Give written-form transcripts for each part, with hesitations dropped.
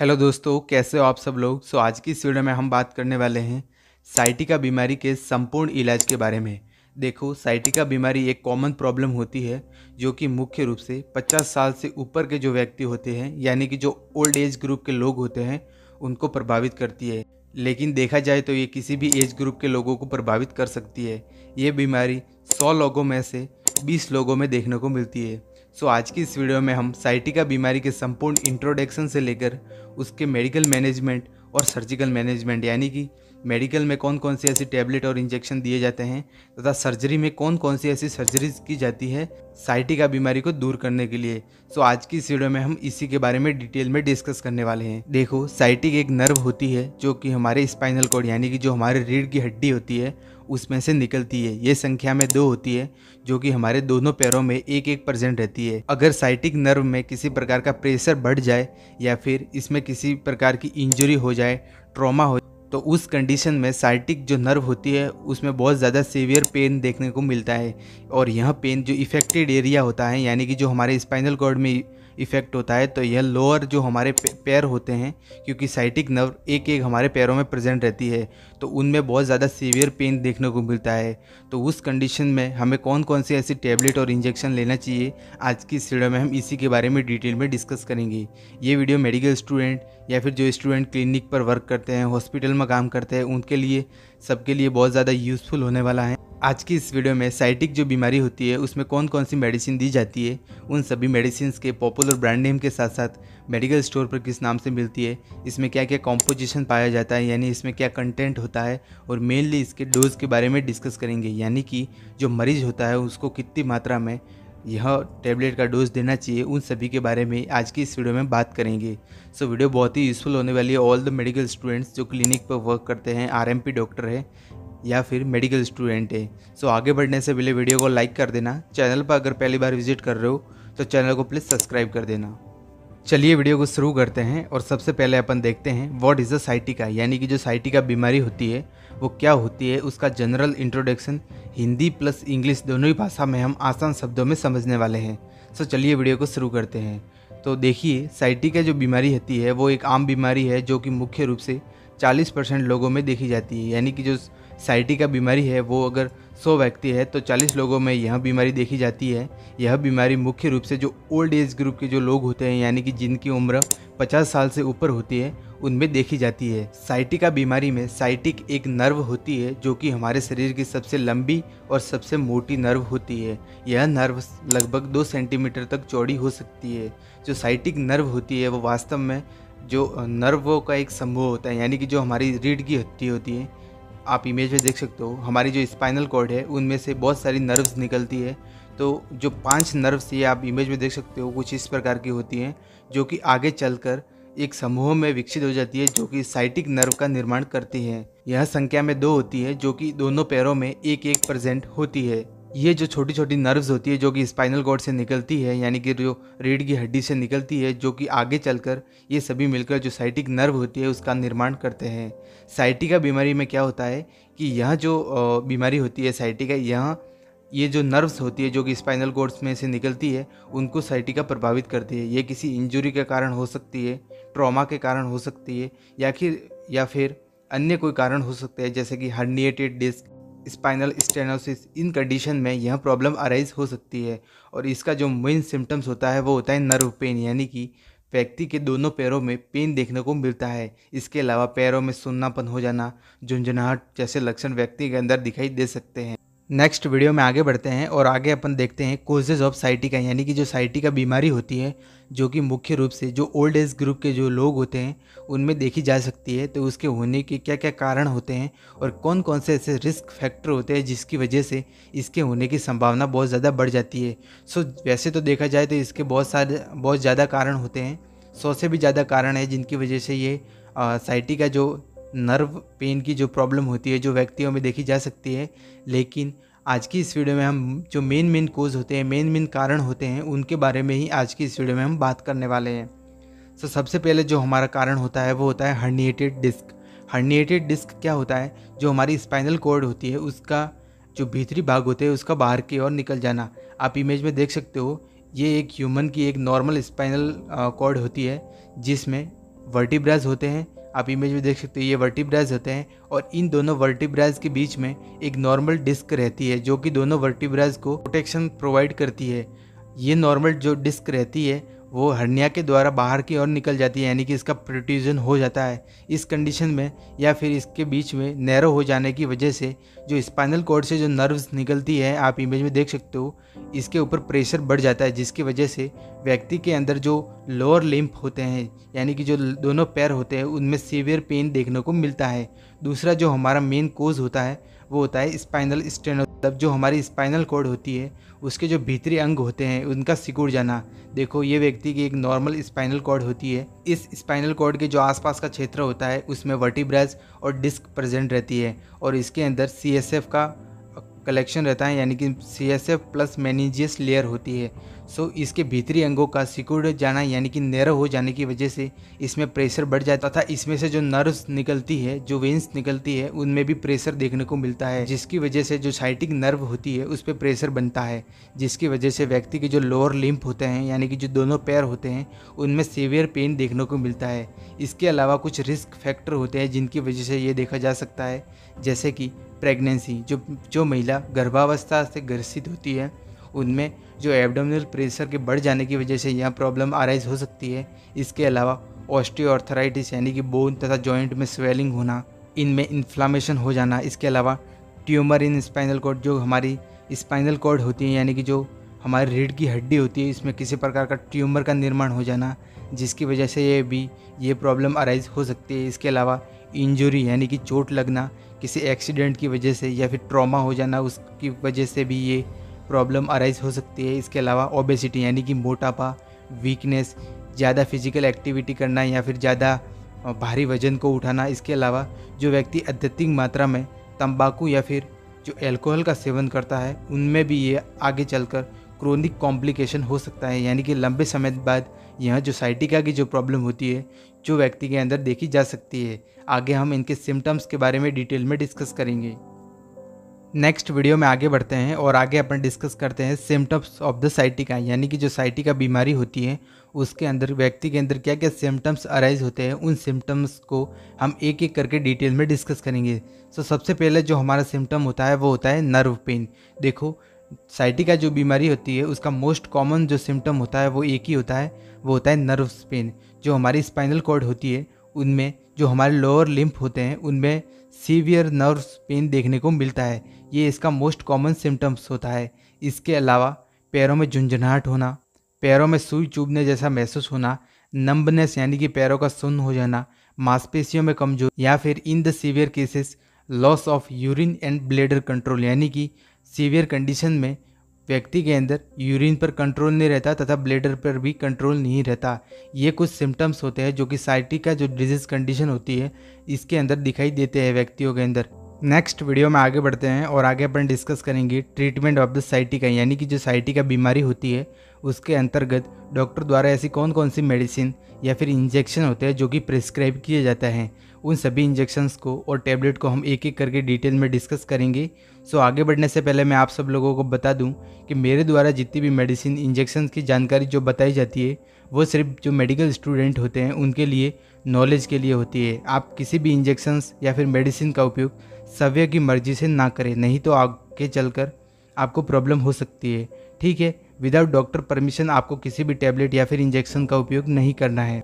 Hello दोस्तों, कैसे हो आप सब लोग। आज की इस वीडियो में हम बात करने वाले हैं साइटिका बीमारी के संपूर्ण इलाज के बारे में। देखो, साइटिका बीमारी एक कॉमन प्रॉब्लम होती है जो कि मुख्य रूप से 50 साल से ऊपर के जो व्यक्ति होते हैं, यानी कि जो ओल्ड एज ग्रुप के लोग होते हैं, उनको प्रभावित करती है। लेकिन देखा जाए तो ये किसी भी एज ग्रुप के लोगों को प्रभावित कर सकती है। ये बीमारी 100 लोगों में से 20 लोगों में देखने को मिलती है। आज की इस वीडियो में हम साइटिका बीमारी के संपूर्ण इंट्रोडक्शन से लेकर उसके मेडिकल मैनेजमेंट और सर्जिकल मैनेजमेंट, यानी कि मेडिकल में कौन कौन सी ऐसी टैबलेट और इंजेक्शन दिए जाते हैं तथा सर्जरी में कौन कौन सी ऐसी सर्जरीज की जाती है साइटिका बीमारी को दूर करने के लिए। आज की इस वीडियो में हम इसी के बारे में डिटेल में डिस्कस करने वाले हैं। देखो, साइटिक एक नर्व होती है जो कि हमारे स्पाइनल कॉर्ड, यानी कि जो हमारे रीढ़ की हड्डी होती है, उसमें से निकलती है। ये संख्या में 2 होती है जो कि हमारे दोनों पैरों में एक एक प्रेजेंट रहती है। अगर साइटिक नर्व में किसी प्रकार का प्रेशर बढ़ जाए या फिर इसमें किसी प्रकार की इंजरी हो जाए, ट्रॉमा हो, तो उस कंडीशन में साइटिक जो नर्व होती है उसमें बहुत ज़्यादा सीवियर पेन देखने को मिलता है। और यह पेन जो इफेक्टेड एरिया होता है, यानी कि जो हमारे स्पाइनल कॉर्ड में इफेक्ट होता है, तो यह लोअर जो हमारे पैर होते हैं, क्योंकि साइटिक नर्व एक एक हमारे पैरों में प्रेजेंट रहती है, तो उनमें बहुत ज़्यादा सीवियर पेन देखने को मिलता है। तो उस कंडीशन में हमें कौन कौन सी ऐसी टैबलेट और इंजेक्शन लेना चाहिए, आज की इस वीडियो में हम इसी के बारे में डिटेल में डिस्कस करेंगे। ये वीडियो मेडिकल स्टूडेंट या फिर जो स्टूडेंट क्लिनिक पर वर्क करते हैं, हॉस्पिटल में काम करते हैं, उनके लिए, सबके लिए बहुत ज़्यादा यूज़फुल होने वाला है। आज की इस वीडियो में साइटिक जो बीमारी होती है उसमें कौन कौन सी मेडिसिन दी जाती है, उन सभी मेडिसिन के पॉपुलर ब्रांड नेम के साथ साथ मेडिकल स्टोर पर किस नाम से मिलती है, इसमें क्या क्या कॉम्पोजिशन पाया जाता है, यानी इसमें क्या कंटेंट होता है, और मेनली इसके डोज के बारे में डिस्कस करेंगे, यानी कि जो मरीज होता है उसको कितनी मात्रा में यह टैबलेट का डोज देना चाहिए, उन सभी के बारे में आज की इस वीडियो में बात करेंगे। वीडियो बहुत ही यूज़फुल होने वाली है ऑल द मेडिकल स्टूडेंट्स जो क्लिनिक पर वर्क करते हैं, आरएमपी डॉक्टर है या फिर मेडिकल स्टूडेंट है। आगे बढ़ने से पहले वीडियो को लाइक कर देना। चैनल पर अगर पहली बार विजिट कर रहे हो तो चैनल को प्लीज़ सब्सक्राइब कर देना। चलिए वीडियो को शुरू करते हैं और सबसे पहले अपन देखते हैं व्हाट इज़ द साइटिका, यानी कि जो साइटिका बीमारी होती है वो क्या होती है, उसका general introduction Hindi plus English दोनों ही भाषा में हम आसान शब्दों में समझने वाले हैं। चलिए वीडियो को शुरू करते हैं। तो देखिए, साइटिका जो बीमारी होती है वो एक आम बीमारी है जो कि मुख्य रूप से 40% लोगों में देखी जाती है। यानी कि जो साइटिका बीमारी है वो अगर 100 व्यक्ति है तो 40 लोगों में यह बीमारी देखी जाती है। यह बीमारी मुख्य रूप से जो ओल्ड एज ग्रुप के जो लोग होते हैं, यानी कि जिनकी उम्र 50 साल से ऊपर होती है, उनमें देखी जाती है। साइटिका बीमारी में साइटिक एक नर्व होती है जो कि हमारे शरीर की सबसे लंबी और सबसे मोटी नर्व होती है। यह नर्व लगभग 2 सेंटीमीटर तक चौड़ी हो सकती है। जो साइटिक नर्व होती है वो वास्तव में जो नर्वों का एक समूह होता है, यानी कि जो हमारी रीढ़ की हड्डी होती है, आप इमेज में देख सकते हो, हमारी जो स्पाइनल कॉर्ड है उनमें से बहुत सारी नर्व्स निकलती है। तो जो 5 नर्व्स ये आप इमेज में देख सकते हो कुछ इस प्रकार की होती हैं, जो कि आगे चलकर एक समूह में विकसित हो जाती है, जो कि साइटिक नर्व का निर्माण करती है। यह संख्या में 2 होती है जो कि दोनों पैरों में एक एक प्रेजेंट होती है। ये जो छोटी छोटी नर्व्स होती है जो कि स्पाइनल कॉर्ड से निकलती है, यानी कि जो रीढ़ की हड्डी से निकलती है, जो कि आगे चलकर ये सभी मिलकर जो साइटिक नर्व होती है उसका निर्माण करते हैं। साइटिका बीमारी में क्या होता है कि यह जो बीमारी होती है साइटिका, यहाँ ये जो नर्व्स होती है जो कि स्पाइनल कॉर्ड्स में से निकलती है, उनको साइटिका प्रभावित करती है। ये किसी इंजरी के कारण हो सकती है, ट्रॉमा के कारण हो सकती है, या फिर अन्य कोई कारण हो सकता है, जैसे कि हर्निएटेड डिस्क, स्पाइनल स्टेनोसिस। इन कंडीशन में यह प्रॉब्लम अराइज हो सकती है। और इसका जो मेन सिम्टम्स होता है वो होता है नर्व पेन, यानी कि व्यक्ति के दोनों पैरों में पेन देखने को मिलता है। इसके अलावा पैरों में सुन्नापन हो जाना, झुंझुनाहट जैसे लक्षण व्यक्ति के अंदर दिखाई दे सकते हैं। नेक्स्ट वीडियो में आगे बढ़ते हैं और आगे अपन देखते हैं कोजेज ऑफ साइटिका, यानी कि जो साइटिका बीमारी होती है जो कि मुख्य रूप से जो ओल्ड एज ग्रुप के जो लोग होते हैं उनमें देखी जा सकती है। तो उसके होने के क्या क्या कारण होते हैं और कौन कौन से ऐसे रिस्क फैक्टर होते हैं जिसकी वजह से इसके होने की संभावना बहुत ज़्यादा बढ़ जाती है। वैसे तो देखा जाए तो इसके बहुत ज़्यादा कारण होते हैं, 100 से भी ज़्यादा कारण है जिनकी वजह से ये साइटिका जो नर्व पेन की जो प्रॉब्लम होती है जो व्यक्तियों में देखी जा सकती है। लेकिन आज की इस वीडियो में हम जो मेन कोज होते हैं, मेन कारण होते हैं, उनके बारे में ही आज की इस वीडियो में हम बात करने वाले हैं। सबसे पहले जो हमारा कारण होता है वो होता है हर्निएटेड डिस्क। हर्निएटेड डिस्क क्या होता है, जो हमारी स्पाइनल कॉर्ड होती है उसका जो भीतरी भाग होते हैं उसका बाहर की ओर निकल जाना। आप इमेज में देख सकते हो, ये एक ह्यूमन की एक नॉर्मल स्पाइनल कॉर्ड होती है जिसमें वर्टिब्राज होते हैं। आप इमेज में देख सकते हो ये वर्टिब्राज होते हैं और इन दोनों वर्टिब्राज के बीच में एक नॉर्मल डिस्क रहती है जो कि दोनों वर्टिब्राज को प्रोटेक्शन प्रोवाइड करती है। ये नॉर्मल जो डिस्क रहती है वो हर्निया के द्वारा बाहर की ओर निकल जाती है, यानी कि इसका प्रोट्रूजन हो जाता है। इस कंडीशन में या फिर इसके बीच में नैरो हो जाने की वजह से जो स्पाइनल कॉर्ड से जो नर्व्स निकलती है, आप इमेज में देख सकते हो, इसके ऊपर प्रेशर बढ़ जाता है, जिसकी वजह से व्यक्ति के अंदर जो लोअर लिम्फ होते हैं यानी कि जो दोनों पैर होते हैं उनमें सीवियर पेन देखने को मिलता है। दूसरा जो हमारा मेन कोज होता है वो होता है स्पाइनल स्टेनो, जो हमारी स्पाइनल कॉर्ड होती है उसके जो भीतरी अंग होते हैं उनका सिकुड़ जाना। देखो ये व्यक्ति की एक नॉर्मल स्पाइनल कॉर्ड होती है। इस स्पाइनल कॉर्ड के जो आसपास का क्षेत्र होता है उसमें वर्टिब्राज और डिस्क प्रेजेंट रहती है और इसके अंदर CSF का कलेक्शन रहता है, यानी कि CSF प्लस मेनिजियस लेयर होती है। सो इसके भीतरी अंगों का सिकुड़ जाना यानी कि नैरो हो जाने की वजह से इसमें प्रेशर बढ़ जाता था। इसमें से जो नर्व्स निकलती है, जो वेन्स निकलती है, उनमें भी प्रेशर देखने को मिलता है, जिसकी वजह से जो साइटिक नर्व होती है उस पर प्रेशर बनता है, जिसकी वजह से व्यक्ति के जो लोअर लिम्फ होते हैं यानी कि जो दोनों पैर होते हैं उनमें सीवियर पेन देखने को मिलता है। इसके अलावा कुछ रिस्क फैक्टर होते हैं जिनकी वजह से ये देखा जा सकता है, जैसे कि प्रेगनेंसी, जो महिला गर्भावस्था से ग्रसित होती है उनमें जो एब्डोमिनल प्रेशर के बढ़ जाने की वजह से यह प्रॉब्लम अराइज हो सकती है। इसके अलावा ऑस्टियोआर्थराइटिस यानी कि बोन तथा जॉइंट में स्वेलिंग होना, इनमें इन्फ्लामेशन हो जाना। इसके अलावा ट्यूमर इन स्पाइनल कॉर्ड, जो हमारी स्पाइनल कॉर्ड होती है यानी कि जो हमारी रीढ़ की हड्डी होती है, इसमें किसी प्रकार का ट्यूमर का निर्माण हो जाना, जिसकी वजह से ये प्रॉब्लम अराइज हो सकती है। इसके अलावा इंजरी यानी कि चोट लगना किसी एक्सीडेंट की वजह से या फिर ट्रॉमा हो जाना, उसकी वजह से भी ये प्रॉब्लम अराइज हो सकती है। इसके अलावा ओबेसिटी यानी कि मोटापा, वीकनेस, ज़्यादा फिजिकल एक्टिविटी करना या फिर ज़्यादा भारी वजन को उठाना। इसके अलावा जो व्यक्ति अत्यधिक मात्रा में तंबाकू या फिर जो अल्कोहल का सेवन करता है उनमें भी ये आगे चलकर क्रोनिक कॉम्प्लिकेशन हो सकता है, यानी कि लंबे समय बाद यह जो साइटिका की जो प्रॉब्लम होती है जो व्यक्ति के अंदर देखी जा सकती है। आगे हम इनके सिम्टम्स के बारे में डिटेल में डिस्कस करेंगे। नेक्स्ट वीडियो में आगे बढ़ते हैं और आगे अपन डिस्कस करते हैं सिम्टम्स ऑफ द साइटिका, यानी कि जो साइटिका बीमारी होती है उसके अंदर व्यक्ति के अंदर क्या क्या सिम्टम्स अराइज होते हैं, उन सिम्टम्स को हम एक एक करके डिटेल में डिस्कस करेंगे। सो सबसे पहले जो हमारा सिम्टम होता है वो होता है नर्व पेन। देखो साइटिका जो बीमारी होती है उसका मोस्ट कॉमन जो सिम्टम होता है वो एक ही होता है, वो होता है नर्व्स पेन। जो हमारी स्पाइनल कॉर्ड होती है उनमें जो हमारे लोअर लिम्फ होते हैं उनमें सीवियर नर्व्स पेन देखने को मिलता है, ये इसका मोस्ट कॉमन सिम्टम्स होता है। इसके अलावा पैरों में झुंझुनाहट होना, पैरों में सुई चुभने जैसा महसूस होना, नंबनेस यानी कि पैरों का सुन्न हो जाना, मांसपेशियों में कमजोरी या फिर in the severe cases loss of urine and bladder control, यानी कि सीवियर कंडीशन में व्यक्ति के अंदर यूरिन पर कंट्रोल नहीं रहता तथा ब्लैडर पर भी कंट्रोल नहीं रहता। ये कुछ सिम्टम्स होते हैं जो कि साइटिका जो डिजीज कंडीशन होती है इसके अंदर दिखाई देते हैं व्यक्तियों के अंदर। नेक्स्ट वीडियो में आगे बढ़ते हैं और आगे अपन डिस्कस करेंगे ट्रीटमेंट ऑफ द साइटिका, यानी कि जो साइटिका बीमारी होती है उसके अंतर्गत डॉक्टर द्वारा ऐसी कौन कौन सी मेडिसिन या फिर इंजेक्शन होते हैं जो कि प्रिस्क्राइब किए जाते हैं। उन सभी इंजेक्शंस को और टैबलेट को हम एक एक करके डिटेल में डिस्कस करेंगे। सो आगे बढ़ने से पहले मैं आप सब लोगों को बता दूं कि मेरे द्वारा जितनी भी मेडिसिन इंजेक्शंस की जानकारी जो बताई जाती है वो सिर्फ जो मेडिकल स्टूडेंट होते हैं उनके लिए नॉलेज के लिए होती है। आप किसी भी इंजेक्शंस या फिर मेडिसिन का उपयोग सभ्य की मर्जी से ना करें, नहीं तो आगे चलकर आपको प्रॉब्लम हो सकती है। ठीक है, विदाउट डॉक्टर परमिशन आपको किसी भी टैबलेट या फिर इंजेक्शन का उपयोग नहीं करना है।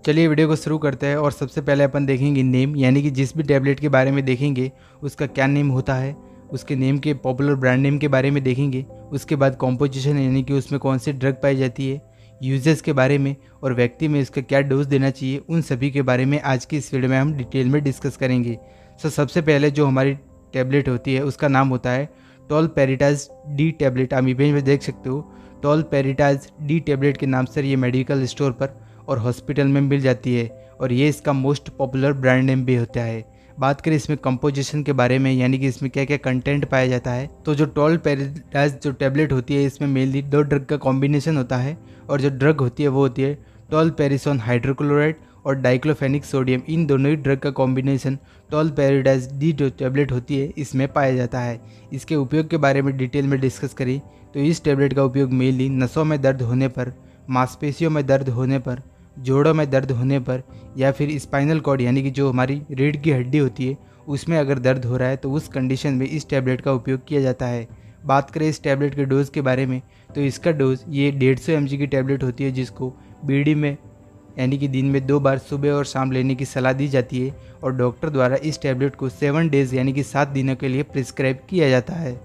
चलिए वीडियो को शुरू करते हैं और सबसे पहले अपन देखेंगे नेम, यानी कि जिस भी टैबलेट के बारे में देखेंगे उसका क्या नेम होता है, उसके नेम के पॉपुलर ब्रांड नेम के बारे में देखेंगे। उसके बाद कॉम्पोजिशन यानी कि उसमें कौन सी ड्रग पाई जाती है, यूजेस के बारे में और व्यक्ति में इसका क्या डोज देना चाहिए, उन सभी के बारे में आज की इस वीडियो में हम डिटेल में डिस्कस करेंगे। सो सबसे पहले जो हमारी टैबलेट होती है उसका नाम होता है टोलपेरिटाज डी टैबलेट। आप इमेज में देख सकते हो टोलपेरिटाज डी टैबलेट के नाम से ये मेडिकल स्टोर पर और हॉस्पिटल में मिल जाती है और ये इसका मोस्ट पॉपुलर ब्रांड नेम भी होता है। बात करें इसमें कंपोजिशन के बारे में, यानी कि इसमें क्या क्या कंटेंट पाया जाता है, तो जो टोलपेरिटाज जो टैबलेट होती है इसमें मेनली 2 ड्रग का कॉम्बिनेशन होता है और जो ड्रग होती है वो होती है टोलपेरिसोन हाइड्रोक्लोराइड और डाइक्लोफेनिक सोडियम। इन दोनों ही ड्रग का कॉम्बिनेशन टोलपेरिटाज डी जो टैबलेट होती है इसमें पाया जाता है। इसके उपयोग के बारे में डिटेल में डिस्कस करें तो इस टैबलेट का उपयोग मेनली नसों में दर्द होने पर, मांसपेशियों में दर्द होने पर, जोड़ों में दर्द होने पर या फिर स्पाइनल कॉर्ड यानी कि जो हमारी रीढ़ की हड्डी होती है उसमें अगर दर्द हो रहा है तो उस कंडीशन में इस टैबलेट का उपयोग किया जाता है। बात करें इस टैबलेट के डोज़ के बारे में तो इसका डोज़ ये 150 mg की टैबलेट होती है, जिसको बीडी में यानी कि दिन में 2 बार सुबह और शाम लेने की सलाह दी जाती है और डॉक्टर द्वारा इस टैबलेट को 7 डेज़ यानी कि 7 दिनों के लिए प्रिस्क्राइब किया जाता है।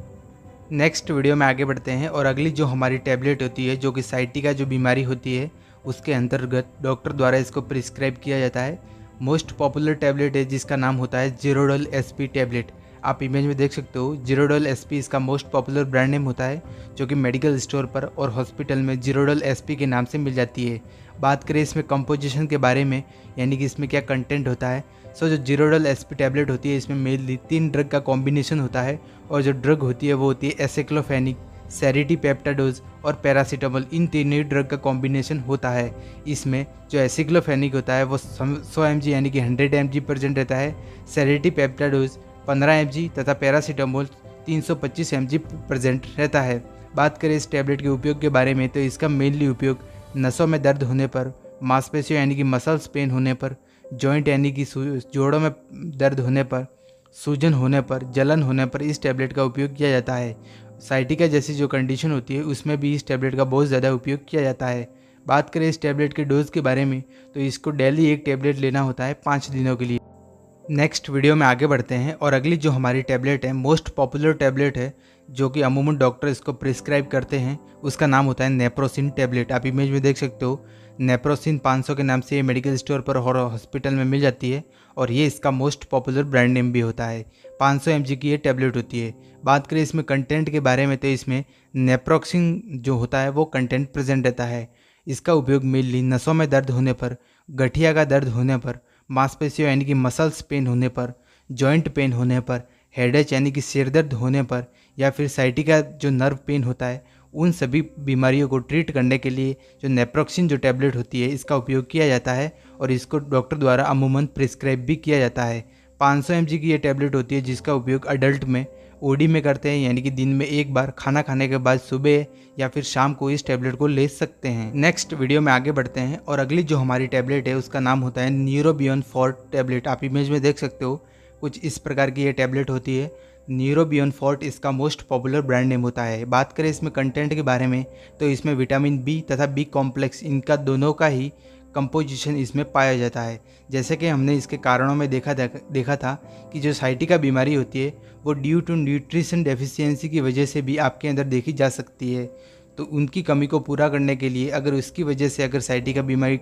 नेक्स्ट वीडियो में आगे बढ़ते हैं और अगली जो हमारी टैबलेट होती है जो कि साइटिका जो बीमारी होती है उसके अंतर्गत डॉक्टर द्वारा इसको प्रिस्क्राइब किया जाता है। मोस्ट पॉपुलर टैबलेट है जिसका नाम होता है जीरोडॉल एसपी टैबलेट। आप इमेज में देख सकते हो जीरोडॉल एसपी इसका मोस्ट पॉपुलर ब्रांड नेम होता है, जो कि मेडिकल स्टोर पर और हॉस्पिटल में जीरोडॉल एसपी के नाम से मिल जाती है। बात करें इसमें कंपोजिशन के बारे में यानी कि इसमें क्या कंटेंट होता है, सो जो जीरोडॉल एसपी टैबलेट होती है इसमें मेनली 3 ड्रग का कॉम्बिनेशन होता है और जो ड्रग होती है वो होती है एसिक्लोफेनिक, सेरिटीपेप्टाडोज और पैरासीटामोल। इन तीनों ही ड्रग का कॉम्बिनेशन होता है। इसमें जो एसिक्लोफेनिक होता है वो 100 mg यानी कि 100 mg प्रेजेंट रहता है, सेरिटीपेप्टाडोज 15 mg तथा पैरासीटामोल 325 mg प्रेजेंट रहता है। बात करें इस टैबलेट के उपयोग के बारे में तो इसका मेनली उपयोग नसों में दर्द होने पर, मांसपेशियों यानी कि मसल्स पेन होने पर, जॉइंट यानी कि जोड़ों में दर्द होने पर, सूजन होने पर, जलन होने पर इस टैबलेट का उपयोग किया जाता है। साइटिका जैसी जो कंडीशन होती है उसमें भी इस टैबलेट का बहुत ज़्यादा उपयोग किया जाता है। बात करें इस टैबलेट के डोज के बारे में तो इसको डेली एक टैबलेट लेना होता है 5 दिनों के लिए। नेक्स्ट वीडियो में आगे बढ़ते हैं और अगली जो हमारी टैबलेट है मोस्ट पॉपुलर टैबलेट है जो कि अमूमन डॉक्टर इसको प्रिस्क्राइब करते हैं, उसका नाम होता है नेप्रोसिन टैबलेट। आप इमेज में देख सकते हो नेप्रोसिन 500 के नाम से ये मेडिकल स्टोर पर और हॉस्पिटल में मिल जाती है और ये इसका मोस्ट पॉपुलर ब्रांड नेम भी होता है। 500 mg की ये टैबलेट होती है। बात करें इसमें कंटेंट के बारे में तो इसमें नेप्रोक्सिन जो होता है वो कंटेंट प्रेजेंट रहता है। इसका उपयोग मेनली नसों में दर्द होने पर, गठिया का दर्द होने पर, मांसपेशियों यानी कि मसल्स पेन होने पर, जॉइंट पेन होने पर, हेडेक यानी कि सिर दर्द होने पर या फिर साइटिका जो नर्व पेन होता है उन सभी बीमारियों को ट्रीट करने के लिए जो नेप्रोक्सिन जो टैबलेट होती है इसका उपयोग किया जाता है और इसको डॉक्टर द्वारा अमूमन प्रिस्क्राइब भी किया जाता है। 500 mg की ये टैबलेट होती है जिसका उपयोग अडल्ट में ओडी में करते हैं, यानी कि दिन में एक बार खाना खाने के बाद सुबह या फिर शाम को इस टैबलेट को ले सकते हैं। नेक्स्ट वीडियो में आगे बढ़ते हैं और अगली जो हमारी टैबलेट है उसका नाम होता है न्यूरोबियन फोर्ट टैबलेट। आप इमेज में देख सकते हो कुछ इस प्रकार की ये टैबलेट होती है। न्यूरोबियन फोर्ट इसका मोस्ट पॉपुलर ब्रांड नेम होता है। बात करें इसमें कंटेंट के बारे में तो इसमें विटामिन बी तथा बी कॉम्प्लेक्स इनका दोनों का ही कंपोजिशन इसमें पाया जाता है। जैसे कि हमने इसके कारणों में देखा था कि जो साइटिका बीमारी होती है वो ड्यू टू न्यूट्रिशन डेफिशिएंसी की वजह से भी आपके अंदर देखी जा सकती है। तो उनकी कमी को पूरा करने के लिए अगर उसकी वजह से अगर साइटिका बीमारी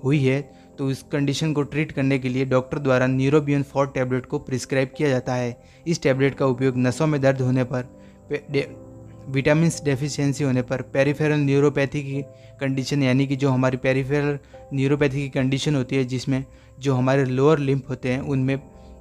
हुई है तो उस कंडीशन को ट्रीट करने के लिए डॉक्टर द्वारा न्यूरोबियन फोर्ट टैबलेट को प्रिस्क्राइब किया जाता है। इस टैबलेट का उपयोग नसों में दर्द होने पर, विटामिन डेफिशिएंसी होने पर, पेरिफेरल न्यूरोपैथी की कंडीशन यानी कि जो हमारी पेरिफेरल न्यूरोपैथी की कंडीशन होती है जिसमें जो हमारे लोअर लिम्फ होते हैं उनमें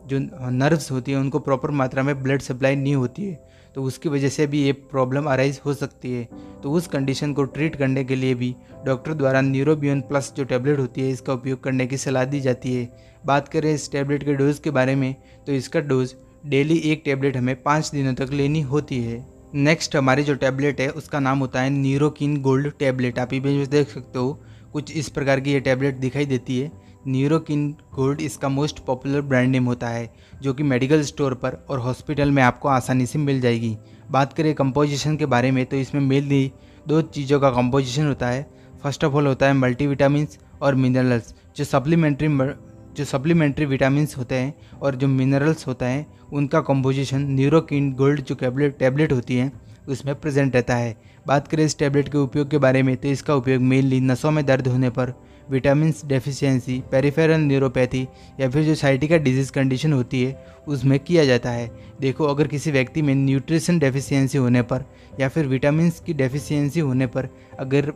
जो नर्व्स होती हैं उनको प्रॉपर मात्रा में ब्लड सप्लाई नहीं होती है तो उसकी वजह से भी ये प्रॉब्लम अराइज हो सकती है। तो उस कंडीशन को ट्रीट करने के लिए भी डॉक्टर द्वारा न्यूरोबियन प्लस जो टैबलेट होती है इसका उपयोग करने की सलाह दी जाती है। बात करें इस टैबलेट के डोज के बारे में तो इसका डोज डेली एक टैबलेट हमें 5 दिनों तक लेनी होती है। नेक्स्ट हमारी जो टैबलेट है उसका नाम होता है न्यूरोकिन गोल्ड टैबलेट। आप इमेज में देख सकते हो कुछ इस प्रकार की ये टैबलेट दिखाई देती है। न्यूरोकिन गोल्ड इसका मोस्ट पॉपुलर ब्रांड नेम होता है जो कि मेडिकल स्टोर पर और हॉस्पिटल में आपको आसानी से मिल जाएगी। बात करें कंपोजिशन के बारे में तो इसमें मेनली 2 चीज़ों का कंपोजिशन होता है। फर्स्ट ऑफ ऑल होता है मल्टीविटामिन्स और मिनरल्स। जो सप्लीमेंट्री विटामिन्स होते हैं और जो मिनरल्स होता है उनका कंपोजिशन न्यूरोकिन गोल्ड जो टैबलेट होती है उसमें प्रेजेंट रहता है। बात करें इस टैबलेट के उपयोग के बारे में तो इसका उपयोग मेनली नसों में दर्द होने पर, विटामिन डेफिशिएंसी, पेरिफेरल न्यूरोपैथी या फिर जो साइटिका डिजीज़ कंडीशन होती है उसमें किया जाता है। देखो अगर किसी व्यक्ति में न्यूट्रिशन डेफिशिएंसी होने पर या फिर विटामिन की डेफिशिएंसी होने पर अगर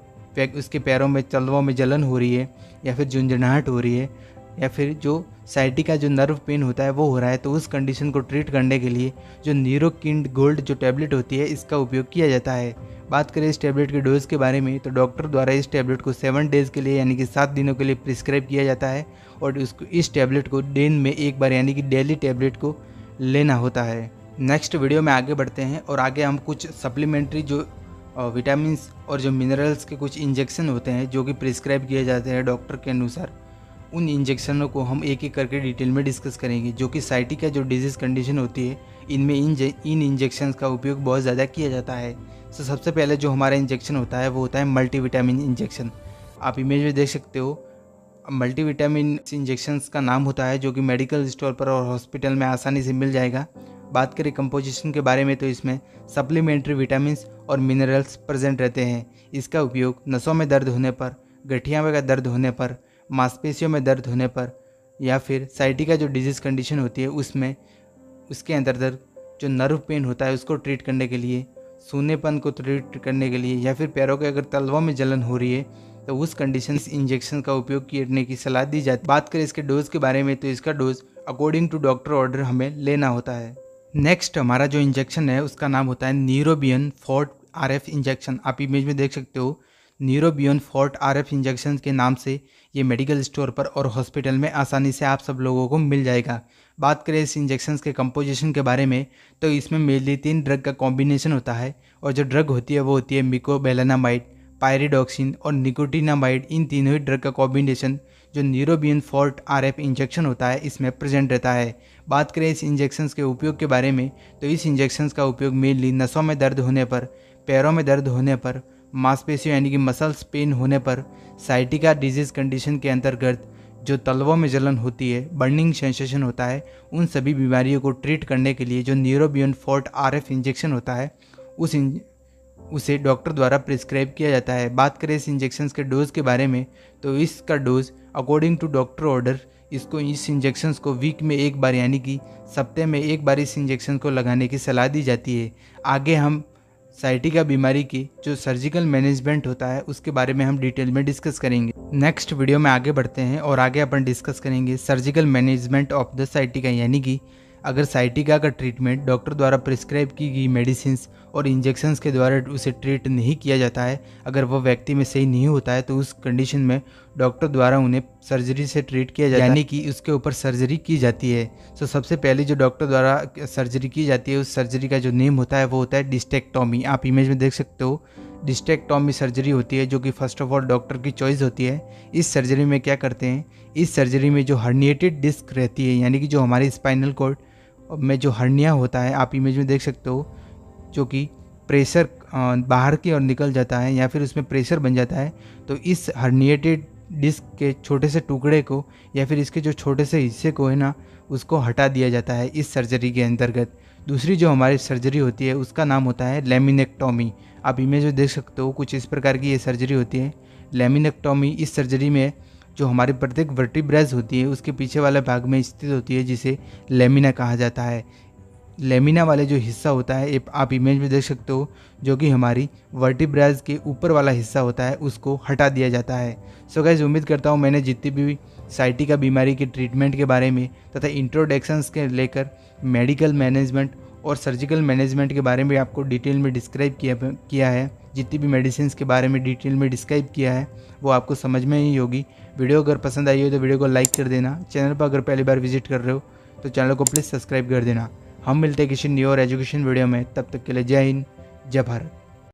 उसके पैरों में तलवों में जलन हो रही है या फिर झुंझुनाहट हो रही है या फिर जो साइटिका जो नर्व पेन होता है वो हो रहा है तो उस कंडीशन को ट्रीट करने के लिए जो न्यूरोकिन गोल्ड जो टैबलेट होती है इसका उपयोग किया जाता है। बात करें इस टैबलेट के डोज के बारे में तो डॉक्टर द्वारा इस टैबलेट को 7 डेज़ के लिए यानी कि 7 दिनों के लिए प्रिस्क्राइब किया जाता है और इस टैबलेट को दिन में एक बार यानी कि डेली टैबलेट को लेना होता है। नेक्स्ट वीडियो में आगे बढ़ते हैं और आगे हम कुछ सप्लीमेंट्री जो विटामिन्स और जो मिनरल्स के कुछ इंजेक्शन होते हैं जो कि प्रिस्क्राइब किए जाते हैं डॉक्टर के अनुसार, उन इंजेक्शनों को हम एक एक करके डिटेल में डिस्कस करेंगे। जो कि साइटिका जो डिजीज़ कंडीशन होती है, इनमें इन इंजेक्शंस का उपयोग बहुत ज़्यादा किया जाता है। तो सबसे पहले जो हमारा इंजेक्शन होता है वो होता है मल्टीविटामिन इंजेक्शन। आप इमेज में देख सकते हो, मल्टीविटामिन इंजेक्शंस का नाम होता है, जो कि मेडिकल स्टोर पर और हॉस्पिटल में आसानी से मिल जाएगा। बात करें कंपोजिशन के बारे में तो इसमें सप्लीमेंट्री विटामिन्स और मिनरल्स प्रेजेंट रहते हैं। इसका उपयोग नसों में दर्द होने पर, गठिया में दर्द होने पर, मांसपेशियों में दर्द होने पर, या फिर साइटिका जो डिजीज़ कंडीशन होती है उसमें उसके अंतर्गत जो नर्व पेन होता है उसको ट्रीट करने के लिए, सूनेपन को ट्रीट करने के लिए, या फिर पैरों के अगर तलवों में जलन हो रही है तो उस कंडीशन इस इंजेक्शन का उपयोग करने की सलाह दी जाती है। बात करें इसके डोज के बारे में तो इसका dose according to doctor order हमें लेना होता है। नेक्स्ट हमारा जो इंजेक्शन है उसका नाम होता है न्यूरोबियन फोर्ट RF इंजेक्शन। आप इमेज में देख सकते हो, न्यूरोबियन फोर्ट RF इंजेक्शन के नाम से ये मेडिकल स्टोर पर और हॉस्पिटल में आसानी से आप सब लोगों को मिल जाएगा। बात करें इस इंजेक्शन के कंपोजिशन के बारे में तो इसमें मेनली 3 ड्रग का कॉम्बिनेशन होता है, और जो ड्रग होती है वो होती है मिकोबेलेनामाइड, पायरिडॉक्सिन और निकोटिनामाइड। इन तीनों ही ड्रग का कॉम्बिनेशन जो न्यूरोबियन फोर्ट RF इंजेक्शन होता है इसमें प्रेजेंट रहता है। बात करें इस इंजेक्शंस के उपयोग के बारे में तो इस इंजेक्शंस का उपयोग मेनली नसों में दर्द होने पर, पैरों में दर्द होने पर, मांसपेशियों यानी कि मसल्स पेन होने पर, साइटिका डिजीज़ कंडीशन के अंतर्गत जो तलवों में जलन होती है, बर्निंग सेंसेशन होता है, उन सभी बीमारियों को ट्रीट करने के लिए जो न्यूरोबियन फोर्ट RF इंजेक्शन होता है उसे डॉक्टर द्वारा प्रिस्क्राइब किया जाता है। बात करें इस इंजेक्शंस के डोज के बारे में तो इसका dose according to doctor order इस इंजेक्शंस को वीक में एक बार यानी कि सप्ताह में एक बार इस इंजेक्शन को लगाने की सलाह दी जाती है। आगे हम साइटिका बीमारी की जो सर्जिकल मैनेजमेंट होता है उसके बारे में हम डिटेल में डिस्कस करेंगे। नेक्स्ट वीडियो में आगे बढ़ते हैं और आगे अपन डिस्कस करेंगे surgical management of the sciatica, यानी कि अगर साइटिका का ट्रीटमेंट डॉक्टर द्वारा प्रिस्क्राइब की गई मेडिसिन्स और इंजेक्शंस के द्वारा उसे ट्रीट नहीं किया जाता है, अगर वह व्यक्ति में सही नहीं होता है तो उस कंडीशन में डॉक्टर द्वारा उन्हें सर्जरी से ट्रीट किया जाता है, यानी कि उसके ऊपर सर्जरी की जाती है। तो सबसे पहले जो डॉक्टर द्वारा सर्जरी की जाती है उस सर्जरी का जो नेम होता है वो होता है डिस्टेक्टोमी। आप इमेज में देख सकते हो, डिस्टेक्टोमी सर्जरी होती है जो कि फर्स्ट ऑफ ऑल डॉक्टर की चॉइस होती है। इस सर्जरी में क्या करते हैं, इस सर्जरी में जो हर्निएटेड डिस्क रहती है, यानी कि जो हमारी स्पाइनल कॉर्ड में जो हर्निया होता है, आप इमेज में देख सकते हो, जो कि प्रेशर बाहर की ओर निकल जाता है या फिर उसमें प्रेशर बन जाता है, तो इस हर्निएटेड डिस्क के छोटे से टुकड़े को या फिर इसके जो छोटे से हिस्से को है ना, उसको हटा दिया जाता है इस सर्जरी के अंतर्गत। दूसरी जो हमारी सर्जरी होती है उसका नाम होता है लेमिनेक्टोमी। आप इमेज में देख सकते हो, कुछ इस प्रकार की ये सर्जरी होती है लेमिनेक्टोमी। इस सर्जरी में जो हमारी प्रत्येक वर्टिब्रेज होती है उसके पीछे वाले भाग में स्थित होती है जिसे लेमिना कहा जाता है। लेमिना वाले जो हिस्सा होता है आप इमेज में देख सकते हो, जो कि हमारी वर्टिब्रेज के ऊपर वाला हिस्सा होता है उसको हटा दिया जाता है। सो गाइस, उम्मीद करता हूँ मैंने जितनी भी साइटिका बीमारी के ट्रीटमेंट के बारे में तथा इंट्रोडक्शंस के लेकर मेडिकल मैनेजमेंट और सर्जिकल मैनेजमेंट के बारे में आपको डिटेल में डिस्क्राइब किया है। जितनी भी मेडिसिन के बारे में डिटेल में डिस्क्राइब किया है वो आपको समझ में ही होगी। वीडियो अगर पसंद आई हो तो वीडियो को लाइक कर देना। चैनल पर अगर पहली बार विजिट कर रहे हो तो चैनल को प्लीज़ सब्सक्राइब कर देना। हम मिलते हैं किसी न्यू और एजुकेशन वीडियो में, तब तक के लिए जय हिंद, जय भारत।